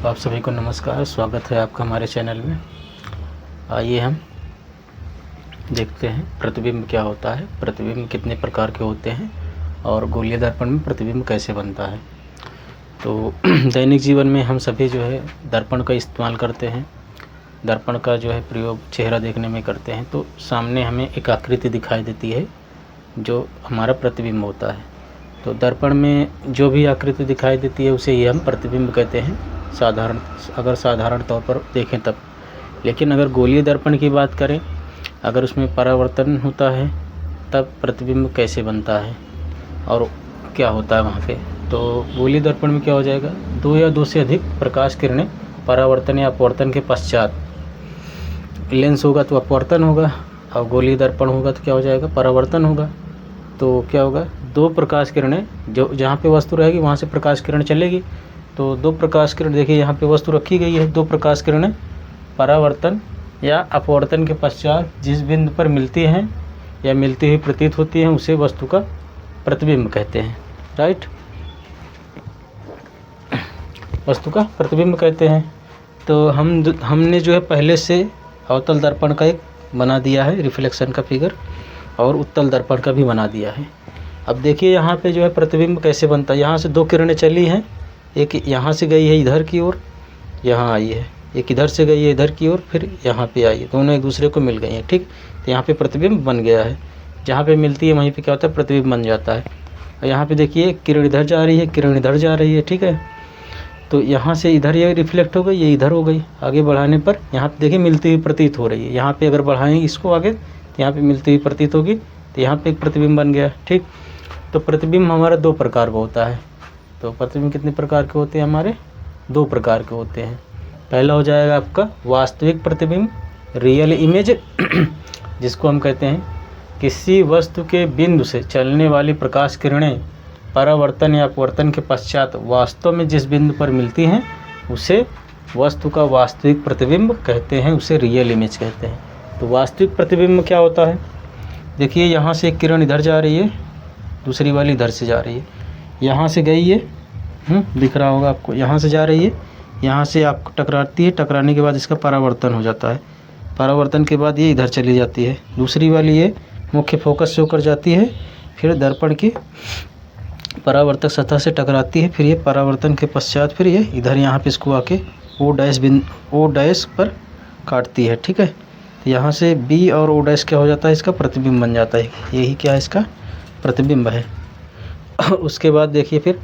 आप सभी को नमस्कार, स्वागत है आपका हमारे चैनल में। आइए हम देखते हैं प्रतिबिंब क्या होता है, प्रतिबिंब कितने प्रकार के होते हैं और गोलीय दर्पण में प्रतिबिंब कैसे बनता है। तो दैनिक जीवन में हम सभी जो है दर्पण का इस्तेमाल करते हैं। दर्पण का जो है प्रयोग चेहरा देखने में करते हैं, तो सामने हमें एक आकृति दिखाई देती है जो हमारा प्रतिबिंब होता है। तो दर्पण में जो भी आकृति दिखाई देती है उसे ही हम प्रतिबिंब कहते हैं, साधारण तौर पर देखें तब। लेकिन अगर गोलीय दर्पण की बात करें, अगर उसमें परावर्तन होता है तब प्रतिबिंब कैसे बनता है और क्या होता है वहाँ पे। तो गोलीय दर्पण में क्या हो जाएगा, दो या दो से अधिक प्रकाश किरणें परावर्तन या अपवर्तन के पश्चात, लेंस होगा तो अपवर्तन होगा और गोलीय दर्पण होगा तो क्या हो जाएगा, परावर्तन होगा। तो क्या होगा, दो प्रकाश किरणें, जो जहाँ पे वस्तु रहेगी वहाँ से प्रकाश किरण चलेगी। तो दो प्रकाश किरण, देखिए यहाँ पे वस्तु रखी गई है, दो प्रकाश किरणें परावर्तन या अपवर्तन के पश्चात जिस बिंदु पर मिलती हैं या मिलती हुई प्रतीत होती हैं उसे वस्तु का प्रतिबिंब कहते हैं। राइट, वस्तु का प्रतिबिंब कहते हैं। तो हमने जो है पहले से अवतल दर्पण का एक बना दिया है रिफ्लेक्शन का फिगर, और उत्तल दर्पण का भी बना दिया है। अब देखिए यहाँ पे जो है प्रतिबिंब कैसे बनता है। यहाँ से दो किरणें चली हैं, एक यहाँ से गई है इधर की ओर, यहाँ आई है, एक इधर से गई है इधर की ओर, फिर यहाँ पे आई है, दोनों एक दूसरे को मिल गई हैं। ठीक, तो यहाँ पे प्रतिबिंब बन गया है। जहाँ पे मिलती है वहीं पे क्या होता है, प्रतिबिंब बन जाता है। और यहाँ पे देखिए किरण इधर जा रही है, किरण इधर जा रही है। ठीक है, तो यहाँ से इधर ये रिफ्लेक्ट हो गई, ये इधर हो गई। आगे बढ़ाने पर यहाँ पे देखिए मिलती हुई प्रतीत हो रही है। यहाँ पे अगर बढ़ाएं इसको आगे, तो यहाँ पे मिलती हुई प्रतीत होगी, तो यहाँ पे एक प्रतिबिंब बन गया। ठीक, तो प्रतिबिंब हमारा दो प्रकार का होता है। तो प्रतिबिंब कितने प्रकार के होते हैं हमारे, दो प्रकार के होते हैं। पहला हो जाएगा आपका वास्तविक प्रतिबिंब, रियल इमेज, जिसको हम कहते हैं किसी वस्तु के बिंदु से चलने वाली प्रकाश किरणें परावर्तन या अपवर्तन के पश्चात वास्तव में जिस बिंदु पर मिलती हैं उसे वस्तु का वास्तविक प्रतिबिंब कहते हैं, उसे रियल इमेज कहते हैं। तो वास्तविक प्रतिबिंब क्या होता है, देखिए यहाँ से एक किरण इधर जा रही है, दूसरी वाली इधर से जा रही है। यहाँ से गई है, दिख रहा होगा आपको, यहाँ से जा रही है, यहाँ से आपको टकराती है, टकराने के बाद इसका परावर्तन हो जाता है। परावर्तन के बाद ये इधर चली जाती है, दूसरी वाली ये मुख्य फोकस से होकर जाती है, फिर दर्पण की परावर्तक सतह से टकराती है, फिर ये परावर्तन के पश्चात फिर ये इधर यहाँ पे इसको आके ओ डैश पर काटती है। ठीक है, तो यहाँ से बी और ओ डैश क्या हो जाता है, इसका प्रतिबिंब बन जाता है। यही क्या है, इसका प्रतिबिंब है। उसके बाद देखिए फिर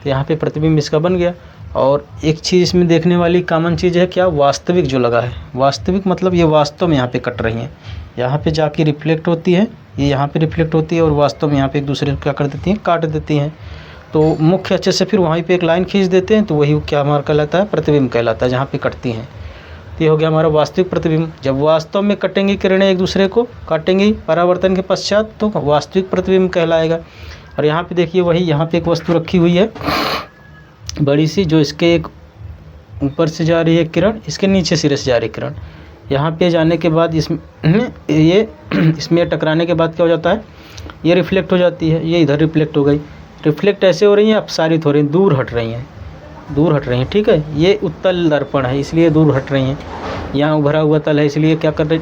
यहाँ पे प्रतिबिंब इसका बन गया। और एक चीज़ इसमें देखने वाली कॉमन चीज़ है क्या, वास्तविक जो लगा है। वास्तविक मतलब ये वास्तव में यहाँ पे कट रही हैं, यहाँ पे जाके रिफ्लेक्ट होती है, ये यहाँ पे रिफ्लेक्ट होती है और वास्तव में यहाँ पे एक दूसरे को क्या कर देती हैं, काट देती हैं। तो मुख्य अच्छे से फिर वहीं पे एक लाइन खींच देते हैं, तो वही क्या हमारा कहलाता है, प्रतिबिंब कहलाता है, जहाँ पे कटती हैं। तो ये हो गया हमारा वास्तविक प्रतिबिंब। जब वास्तव में कटेंगी किरणें एक दूसरे को काटेंगी परावर्तन के पश्चात, तो वास्तविक प्रतिबिंब कहलाएगा। और यहाँ पे देखिए वही, यहाँ पे एक वस्तु रखी हुई है बड़ी सी, जो इसके एक ऊपर से जा रही है किरण, इसके नीचे सिरे से जा रही किरण। यहाँ पे जाने के बाद इसमें टकराने के बाद क्या हो जाता है, ये रिफ्लेक्ट हो जाती है, ये इधर रिफ्लेक्ट हो गई। रिफ्लेक्ट ऐसे हो रही हैं, अपसारित हो रही हैं, दूर हट रही हैं। ठीक है, ये उत्तल दर्पण है इसलिए दूर हट रही हैं। यहाँ उभरा हुआ तल है इसलिए क्या कर दे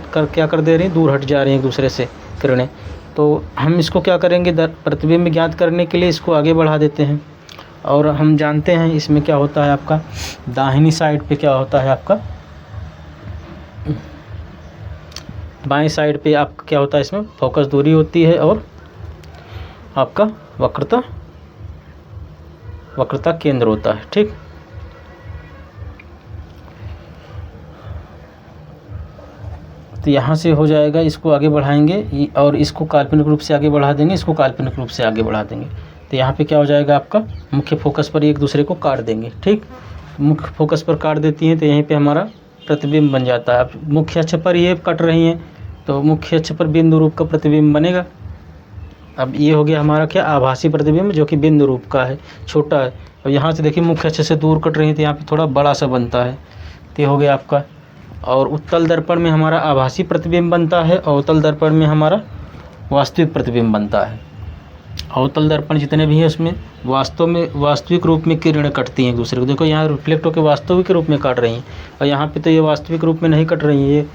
रही हैं, दूर हट जा रही हैं एक दूसरे से किरणें। तो हम इसको क्या करेंगे, प्रतिबिंब ज्ञात करने के लिए इसको आगे बढ़ा देते हैं। और हम जानते हैं इसमें क्या होता है आपका, दाहिनी साइड पे क्या होता है आपका, बाएं साइड पे आपका क्या होता है, इसमें फोकस दूरी होती है और आपका वक्रता केंद्र होता है। ठीक, तो यहाँ से हो जाएगा, इसको आगे बढ़ाएंगे और इसको काल्पनिक रूप से आगे बढ़ा देंगे, इसको काल्पनिक रूप से आगे बढ़ा देंगे। तो यहाँ पे क्या हो जाएगा आपका, मुख्य फोकस पर एक दूसरे को काट देंगे। ठीक, मुख्य फोकस पर काट देती हैं तो यहीं पे हमारा प्रतिबिंब बन जाता है। अब मुख्य अक्ष पर ये कट रही हैं तो मुख्य अक्ष पर बिंदु रूप का प्रतिबिंब बनेगा। अब ये हो गया हमारा क्या, आभासी प्रतिबिंब, जो कि बिंदु रूप का है, छोटा है। अब यहाँ से देखिए मुख्य अक्ष से दूर कट रही है तो यहाँ पे थोड़ा बड़ा सा बनता है, तो ये हो गया आपका। और उत्तल दर्पण में हमारा आभासी प्रतिबिंब बनता है और अवतल दर्पण में हमारा वास्तविक प्रतिबिंब बनता है। अवतल दर्पण जितने भी हैं उसमें वास्तविक रूप में किरणें कटती हैं एक दूसरे को। देखो यहाँ रिफ्लेक्ट होकर वास्तविक रूप में काट रही हैं, और यहाँ पे तो ये वास्तविक रूप में नहीं कट रही हैं, ये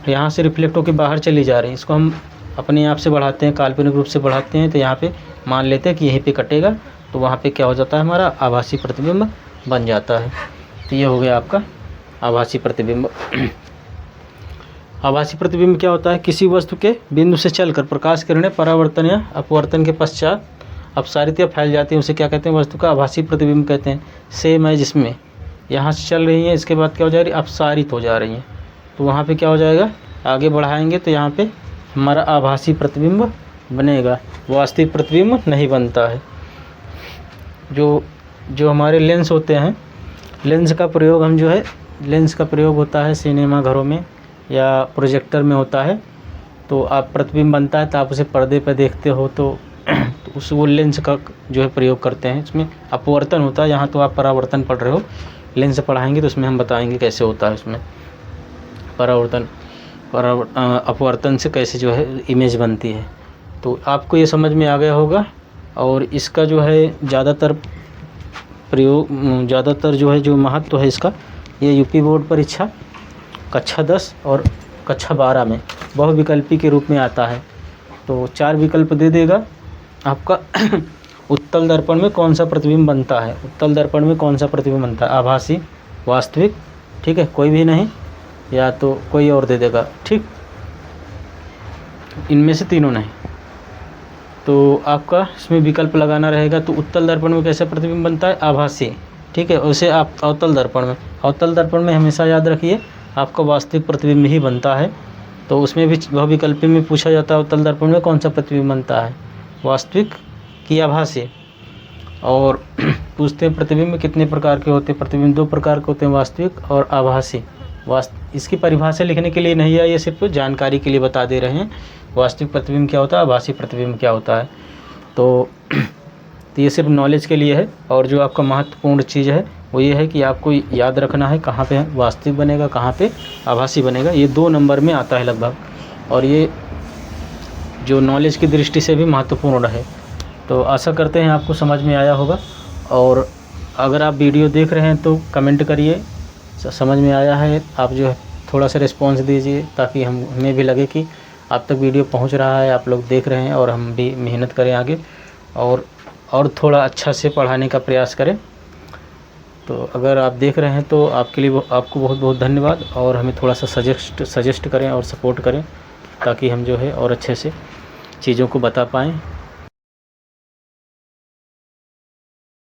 यहाँ से रिफ्लेक्ट होकर बाहर चली जा रही हैं। इसको हम अपने आप से बढ़ाते हैं, काल्पनिक रूप से बढ़ाते हैं, तो यहाँ पे मान लेते हैं कि यहीं पे कटेगा, तो वहाँ पे क्या हो जाता है, हमारा आभासी प्रतिबिंब बन जाता है। तो ये हो गया आपका आभासी प्रतिबिंब। आभासी प्रतिबिंब क्या होता है, किसी वस्तु के बिंदु से चलकर प्रकाश किरणें परावर्तन या अपवर्तन के पश्चात अपसारित या फैल जाती हैं, उसे क्या कहते हैं, वस्तु का आभासी प्रतिबिंब कहते हैं। सेम है जिसमें यहाँ से चल रही हैं, इसके बाद क्या हो जा रही है, अपसारित हो जा रही हैं, तो वहाँ पे क्या हो जाएगा, आगे बढ़ाएंगे तो यहाँ पे हमारा आभासी प्रतिबिंब बनेगा, वास्तविक प्रतिबिंब नहीं बनता है। जो हमारे लेंस होते हैं, लेंस का प्रयोग हम जो है, लेंस का प्रयोग होता है सिनेमा घरों में या प्रोजेक्टर में होता है, तो आप प्रतिबिंब बनता है तो आप उसे पर्दे पर देखते हो, तो उस वो लेंस का जो है प्रयोग करते हैं। इसमें अपवर्तन होता है, यहाँ तो आप परावर्तन पढ़ रहे हो, लेंस पढ़ाएंगे तो उसमें हम बताएंगे कैसे होता है उसमें अपवर्तन से कैसे जो है इमेज बनती है। तो आपको ये समझ में आ गया होगा। और इसका जो है ज़्यादातर जो है जो महत्व है इसका, ये यूपी बोर्ड परीक्षा कक्षा 10 और कक्षा 12 में बहुविकल्पी के रूप में आता है। तो 4 विकल्प दे देगा आपका। उत्तल दर्पण में कौन सा प्रतिबिंब बनता है, उत्तल दर्पण में कौन सा प्रतिबिंब बनता है, आभासी, वास्तविक, ठीक है, कोई भी नहीं, या तो कोई और दे देगा, ठीक, इनमें से तीनों नहीं। तो आपका इसमें विकल्प लगाना रहेगा। तो उत्तल दर्पण में कैसा प्रतिबिंब बनता है, आभासी, ठीक है। उसे आप अवतल दर्पण में हमेशा याद रखिए आपका वास्तविक प्रतिबिंब ही बनता है। तो उसमें भी बहुविकल्पी में पूछा जाता है अवतल दर्पण में कौन सा प्रतिबिंब बनता है, वास्तविक की आभासी। और पूछते हैं प्रतिबिंब कितने प्रकार के होते हैं, प्रतिबिंब 2 प्रकार के होते हैं, वास्तविक और आभासी। इसकी परिभाषा लिखने के लिए नहीं है, ये सिर्फ जानकारी के लिए बता दे रहे हैं वास्तविक प्रतिबिंब क्या होता है, आभासी प्रतिबिंब क्या होता है। तो ये सिर्फ नॉलेज के लिए है। और जो आपका महत्वपूर्ण चीज़ है वो ये है कि आपको याद रखना है कहाँ पे वास्तविक बनेगा, कहाँ पे आभासी बनेगा। ये 2 नंबर में आता है लगभग, और ये जो नॉलेज की दृष्टि से भी महत्वपूर्ण है। तो आशा करते हैं आपको समझ में आया होगा। और अगर आप वीडियो देख रहे हैं तो कमेंट करिए समझ में आया है, आप जो है थोड़ा सा रिस्पॉन्स दीजिए, ताकि हमें भी लगे कि आप तक वीडियो पहुंच रहा है, आप लोग देख रहे हैं, और हम भी मेहनत करें आगे और थोड़ा अच्छा से पढ़ाने का प्रयास करें। तो अगर आप देख रहे हैं तो आपको बहुत बहुत धन्यवाद, और हमें थोड़ा सा सजेस्ट करें और सपोर्ट करें, ताकि हम जो है और अच्छे से चीज़ों को बता पाएँ।